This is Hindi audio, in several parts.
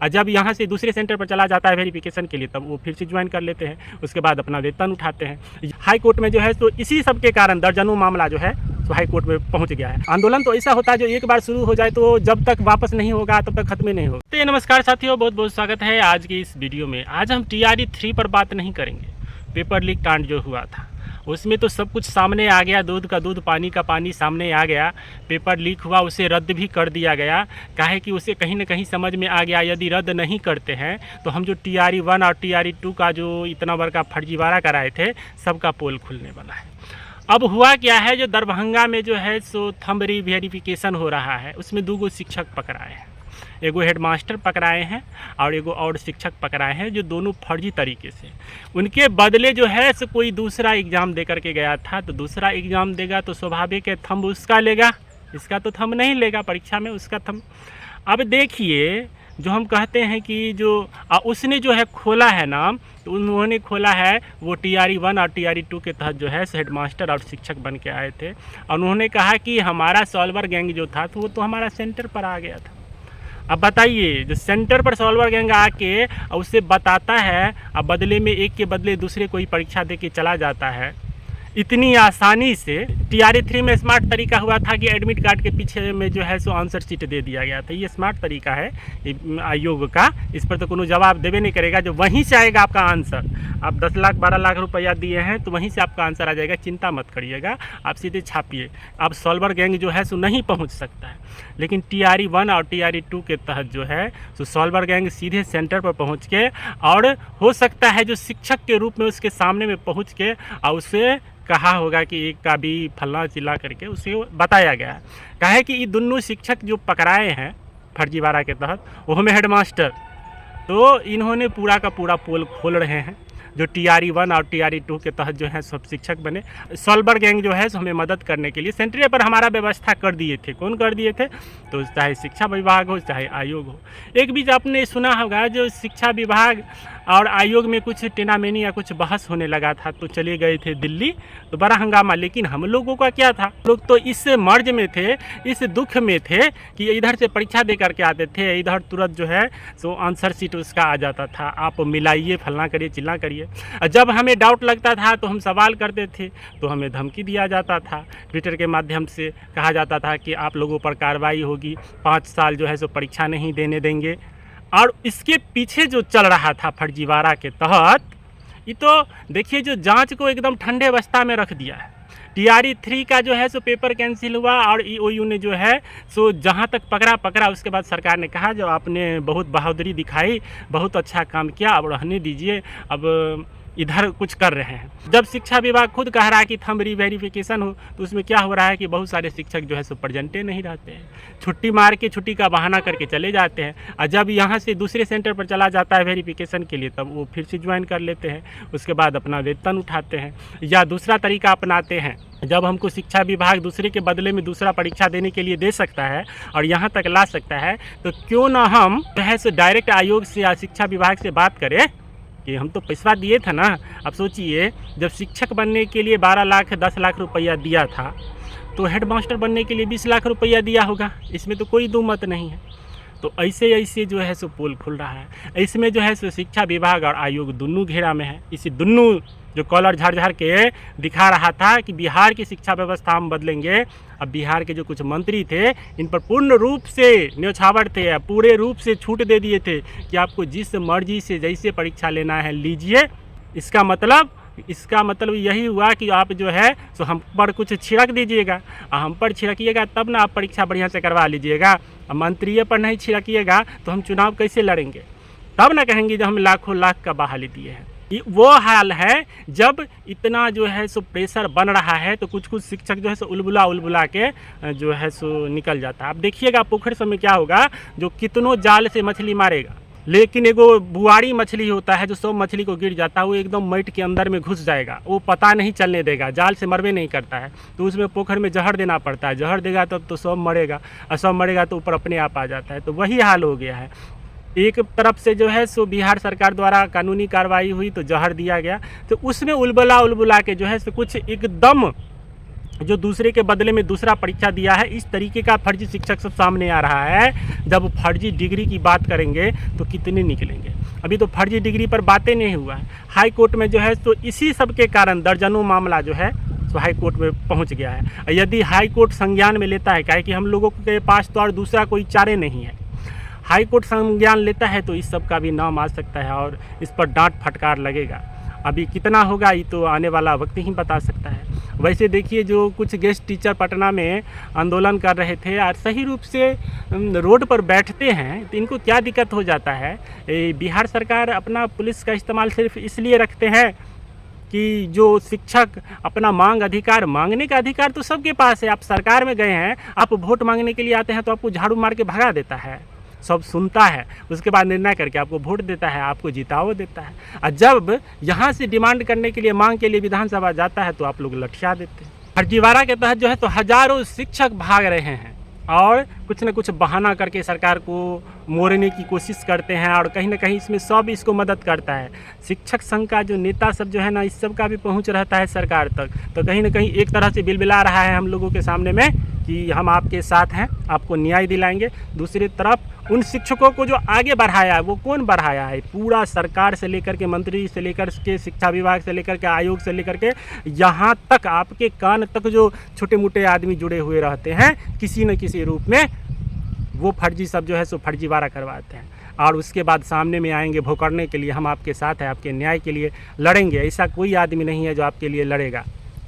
और जब यहाँ से दूसरे सेंटर पर चला जाता है वेरिफिकेशन के लिए, तब वो फिर से ज्वाइन कर लेते हैं, उसके बाद अपना वेतन उठाते हैं। हाई कोर्ट में जो है तो इसी सब के कारण दर्जनों मामला जो है तो हाई कोर्ट में पहुंच गया है। आंदोलन तो ऐसा होता है जो एक बार शुरू हो जाए तो जब तक वापस नहीं होगा तब तक खत्म ही नहीं होगा। तो नमस्कार साथियों, बहुत बहुत स्वागत है आज की इस वीडियो में। आज हम TRE 3 पर बात नहीं करेंगे। पेपर लीक कांड जो हुआ था उसमें तो सब कुछ सामने आ गया, दूध का दूध पानी का पानी सामने आ गया। पेपर लीक हुआ, उसे रद्द भी कर दिया गया। काहे कि उसे कहीं ना कहीं समझ में आ गया यदि रद्द नहीं करते हैं तो हम जो TRE 1 और TRE 2 का जो इतना बड़ा फर्जीवाड़ा कराए थे सबका पोल खुलने वाला है। अब हुआ क्या है, जो दरभंगा में जो है सो थंब वेरिफिकेशन हो रहा है, उसमें 2 शिक्षक पकड़ाए हैं। एगो हेडमास्टर पकड़ाए हैं और एगो और शिक्षक पकड़ाए हैं जो दोनों फर्जी तरीके से, उनके बदले जो है सो कोई दूसरा एग्ज़ाम दे करके गया था। तो दूसरा एग्ज़ाम देगा तो स्वाभाविक है थंब उसका लेगा, इसका तो थंब नहीं लेगा परीक्षा में, उसका थंब। अब देखिए, जो हम कहते हैं कि जो उसने जो है खोला है नाम, तो उन्होंने खोला है वो TRE 1 और TRE 2 के तहत जो है हेडमास्टर और शिक्षक बन के आए थे। और उन्होंने कहा कि हमारा सॉल्वर गैंग जो था तो वो तो हमारा सेंटर पर आ गया था। अब बताइए, जो सेंटर पर सॉल्वर गैंग आके उससे बताता है अब बदले में एक के बदले दूसरे कोई परीक्षा दे के चला जाता है इतनी आसानी से। TRE 3 में स्मार्ट तरीका हुआ था कि एडमिट कार्ड के पीछे में जो है सो आंसर शीट दे दिया गया था। ये स्मार्ट तरीका है आयोग का, इस पर तो कोनो जवाब देवे नहीं करेगा, जो वहीं से आएगा आपका आंसर। आप 10 लाख 12 लाख रुपया दिए हैं तो वहीं से आपका आंसर आ जाएगा, चिंता मत करिएगा, आप सीधे छापिए। अब सॉल्वर गैंग जो है सो नहीं पहुँच सकता है, लेकिन TRE 1 और TRE 2 के तहत जो है सो सॉल्वर गैंग सीधे सेंटर पर पहुँच के, और हो सकता है जो शिक्षक के रूप में उसके सामने में पहुँच के और उसे कहा होगा कि एक का भी फलना चिल्ला करके उसे बताया गया है। कहे कि ये दोनों शिक्षक जो पकड़ाए हैं फर्जीवाड़ा के तहत, वो में हेडमास्टर, तो इन्होंने पूरा का पूरा पोल खोल रहे हैं। जो TRE 1 और TRE 2 के तहत जो है सब शिक्षक बने। सॉल्वर गैंग जो है सो हमें मदद करने के लिए सेंटर पर हमारा व्यवस्था कर दिए थे। कौन कर दिए थे? तो चाहे शिक्षा विभाग हो चाहे आयोग हो। एक बीच आपने सुना होगा जो शिक्षा विभाग और आयोग में कुछ टेनामेनी या कुछ बहस होने लगा था, तो चले गए थे दिल्ली, तो बड़ा हंगामा। लेकिन हम लोगों का क्या था, लोग तो इस मर्ज में थे, इस दुख में थे कि इधर से परीक्षा दे करके आते थे, इधर तुरंत जो है सो आंसर शीट उसका आ जाता था, आप मिलाइए, फलना करिए, चिल्ला करिए। जब हमें डाउट लगता था तो हम सवाल करते थे तो हमें धमकी दिया जाता था, ट्विटर के माध्यम से कहा जाता था कि आप लोगों पर कार्रवाई होगी, 5 साल जो है सो परीक्षा नहीं देने देंगे। और इसके पीछे जो चल रहा था फर्जीवाड़ा के तहत, ये तो देखिए जो जांच को एकदम ठंडे अवस्था में रख दिया है। TRE 3 का जो है सो पेपर कैंसिल हुआ और EOU ने जो है सो जहां तक पकड़ा, उसके बाद सरकार ने कहा जो आपने बहुत बहादुरी दिखाई, बहुत अच्छा काम किया, अब रहने दीजिए, अब इधर कुछ कर रहे हैं। जब शिक्षा विभाग खुद कह रहा है कि थंब वेरिफिकेशन हो, तो उसमें क्या हो रहा है कि बहुत सारे शिक्षक जो है सो प्रेजेंटे नहीं रहते हैं, छुट्टी मार के छुट्टी का बहाना करके चले जाते हैं। और जब यहाँ से दूसरे सेंटर पर चला जाता है वेरिफिकेशन के लिए, तब वो फिर से ज्वाइन कर लेते हैं, उसके बाद अपना वेतन उठाते हैं। या दूसरा तरीका अपनाते हैं, जब हमको शिक्षा विभाग दूसरे के बदले में दूसरा परीक्षा देने के लिए दे सकता है और यहाँ तक ला सकता है, तो क्यों ना हम जो है सो डायरेक्ट आयोग से या शिक्षा विभाग से बात करें कि हम तो पैसा दिए थे ना। अब सोचिए, जब शिक्षक बनने के लिए 12 लाख 10 लाख रुपया दिया था, तो हेडमास्टर बनने के लिए 20 लाख रुपया दिया होगा, इसमें तो कोई दो मत नहीं है। तो ऐसे जो है सो पोल खुल रहा है। इसमें जो है सो शिक्षा विभाग और आयोग दोनों घेरा में है। इसी दोनों जो कॉलर झाड़ के दिखा रहा था कि बिहार की शिक्षा व्यवस्था हम बदलेंगे। अब बिहार के जो कुछ मंत्री थे, इन पर पूर्ण रूप से न्यौछावर थे, पूरे रूप से छूट दे दिए थे कि आपको जिस मर्जी से जैसे परीक्षा लेना है लीजिए। इसका मतलब यही हुआ कि आप जो है सो हम पर कुछ छिड़क दीजिएगा, हम पर छिड़किएगा तब ना आप परीक्षा बढ़िया से करवा लीजिएगा। मंत्रियों पर नहीं छिड़किएगा तो हम चुनाव कैसे लड़ेंगे? तब ना कहेंगे जो हम लाखों लाख का बहाली दिए हैं। वो हाल है जब इतना जो है सो प्रेशर बन रहा है, तो कुछ शिक्षक जो है सो उलबुला के जो है सो निकल जाता है। अब देखिएगा पोखर समय क्या होगा, जो कितनों जाल से मछली मारेगा, लेकिन एगो बुआरी मछली होता है जो सब मछली को गिर जाता है, वो एकदम मैट के अंदर में घुस जाएगा, वो पता नहीं चलने देगा, जाल से मरवे नहीं करता है। तो उसमें पोखर में जहर देना पड़ता है, जहर देगा तब तो सब मरेगा, और सब मरेगा तो ऊपर अपने आप आ जाता है। तो वही हाल हो गया है। एक तरफ से जो है सो बिहार सरकार द्वारा कानूनी कार्रवाई हुई तो जहर दिया गया, तो उसमें उलबुला के जो है सो कुछ एकदम जो दूसरे के बदले में दूसरा परीक्षा दिया है, इस तरीके का फर्जी शिक्षक सब सामने आ रहा है। जब फर्जी डिग्री की बात करेंगे तो कितने निकलेंगे। अभी तो फर्जी डिग्री पर बातें नहीं हुआ है। हाई कोर्ट में जो है तो इसी सब के कारण दर्जनों मामला जो है तो हाई कोर्ट में पहुंच गया है। यदि हाई कोर्ट संज्ञान में लेता है, काहे कि हम लोगों के पास तो और दूसरा कोई चारे नहीं है, हाई कोर्ट संज्ञान लेता है तो इस सब का भी नाम आ सकता है और इस पर डांट फटकार लगेगा। अभी कितना होगा ये तो आने वाला वक्त ही बता सकता है। वैसे देखिए, जो कुछ गेस्ट टीचर पटना में आंदोलन कर रहे थे और सही रूप से रोड पर बैठते हैं तो इनको क्या दिक्कत हो जाता है। बिहार सरकार अपना पुलिस का इस्तेमाल सिर्फ इसलिए रखते हैं कि जो शिक्षक अपना अधिकार मांगने का अधिकार तो सबके पास है। आप सरकार में गए हैं, आप वोट मांगने के लिए आते हैं तो आपको झाड़ू मार के भगा देता है, सब सुनता है, उसके बाद निर्णय करके आपको वोट देता है, आपको जिताओ देता है। और जब यहाँ से डिमांड करने के लिए, मांग के लिए विधानसभा जाता है तो आप लोग लठिया देते हैं। फर्जीवाड़ा के तहत जो है तो हजारों शिक्षक भाग रहे हैं और कुछ न कुछ बहाना करके सरकार को मोड़ने की कोशिश करते हैं और कहीं ना कहीं इसमें सब इसको मदद करता है। शिक्षक संघ का जो नेता सब जो है ना, इस सब का भी पहुंच रहता है सरकार तक, तो कहीं ना कहीं एक तरह से बिलबिला रहा है हम लोगों के सामने में कि हम आपके साथ हैं, आपको न्याय दिलाएंगे। दूसरी तरफ उन शिक्षकों को जो आगे बढ़ाया है, वो कौन बढ़ाया है? पूरा सरकार से लेकर के, मंत्री से लेकर के, शिक्षा विभाग से लेकर के, आयोग से लेकर के, यहाँ तक आपके कान तक जो छोटे मोटे आदमी जुड़े हुए रहते हैं, किसी न किसी रूप में वो फर्जी सब जो है सो फर्जीवाड़ा करवाते हैं और उसके बाद सामने में आएंगे भोकरने के लिए, हम आपके साथ हैं, आपके न्याय के लिए लड़ेंगे। ऐसा कोई आदमी नहीं है जो आपके लिए लड़ेगा।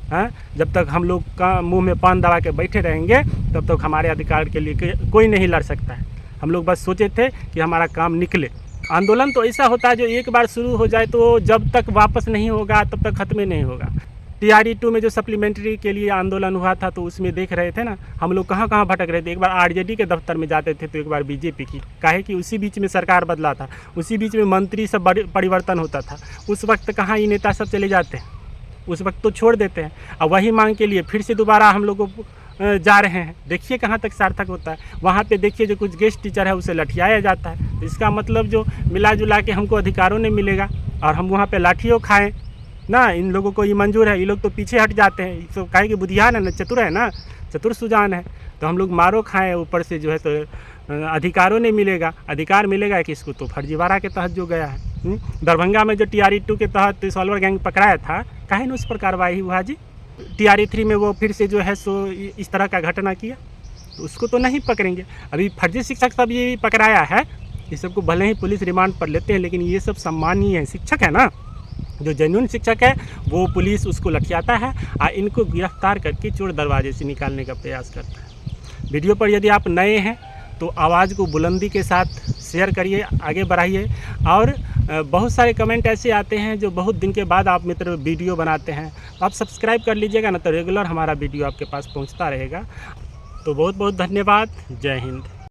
हाँ, जब तक हम लोग का मुंह में पान दबा के बैठे रहेंगे तब तक हमारे अधिकार के लिए कोई नहीं लड़ सकता है। हम लोग बस सोचे थे कि हमारा काम निकले। आंदोलन तो ऐसा होता है जो एक बार शुरू हो जाए तो जब तक वापस नहीं होगा तब तक ख़त्म ही नहीं होगा। TRE 2 में जो सप्लीमेंट्री के लिए आंदोलन हुआ था तो उसमें देख रहे थे ना, हम लोग कहाँ कहाँ भटक रहे थे। एक बार RJD के दफ्तर में जाते थे तो एक बार BJP की, काहे कि उसी बीच में सरकार बदला था, उसी बीच में मंत्री सब परिवर्तन होता था। उस वक्त कहाँ ये नेता सब चले जाते हैं, उस वक्त तो छोड़ देते हैं। और वही मांग के लिए फिर से दोबारा हम लोगों को जा रहे हैं। देखिए कहाँ तक सार्थक होता है। वहाँ पे देखिए जो कुछ गेस्ट टीचर है उसे लठियाया जाता है, तो इसका मतलब जो मिला जुला के हमको अधिकारों नहीं मिलेगा और हम वहाँ पे लाठियों खाएं ना, इन लोगों को ये मंजूर है। ये लोग तो पीछे हट जाते हैं, तो काहे कि बुद्धिमान है ना, चतुर है ना, चतुर सुजान है, तो हम लोग मारो खाएं, ऊपर से जो है तो अधिकारों नहीं मिलेगा। अधिकार मिलेगा किसको? तो फर्जीवाड़ा के तहत जो गया है। दरभंगा में जो TRE 2 के तहत सॉल्वर गैंग पकड़ाया था, काहे न उस पर कार्रवाई हुआ जी? TRE 3 में वो फिर से जो है सो इस तरह का घटना किया, तो उसको तो नहीं पकड़ेंगे। अभी फर्जी शिक्षक सब ये पकड़ाया है, ये सबको भले ही पुलिस रिमांड पर लेते हैं, लेकिन ये सब सम्मानीय है। शिक्षक है ना, जो जेन्युइन शिक्षक है वो पुलिस उसको लठियाता है और इनको गिरफ्तार करके चोर दरवाजे से निकालने का प्रयास करता है। वीडियो पर यदि आप नए हैं तो आवाज़ को बुलंदी के साथ शेयर करिए, आगे बढ़ाइए। और बहुत सारे कमेंट ऐसे आते हैं जो बहुत दिन के बाद आप मित्र वीडियो बनाते हैं, तो आप सब्सक्राइब कर लीजिएगा ना, तो रेगुलर हमारा वीडियो आपके पास पहुंचता रहेगा। तो बहुत बहुत धन्यवाद। जय हिंद।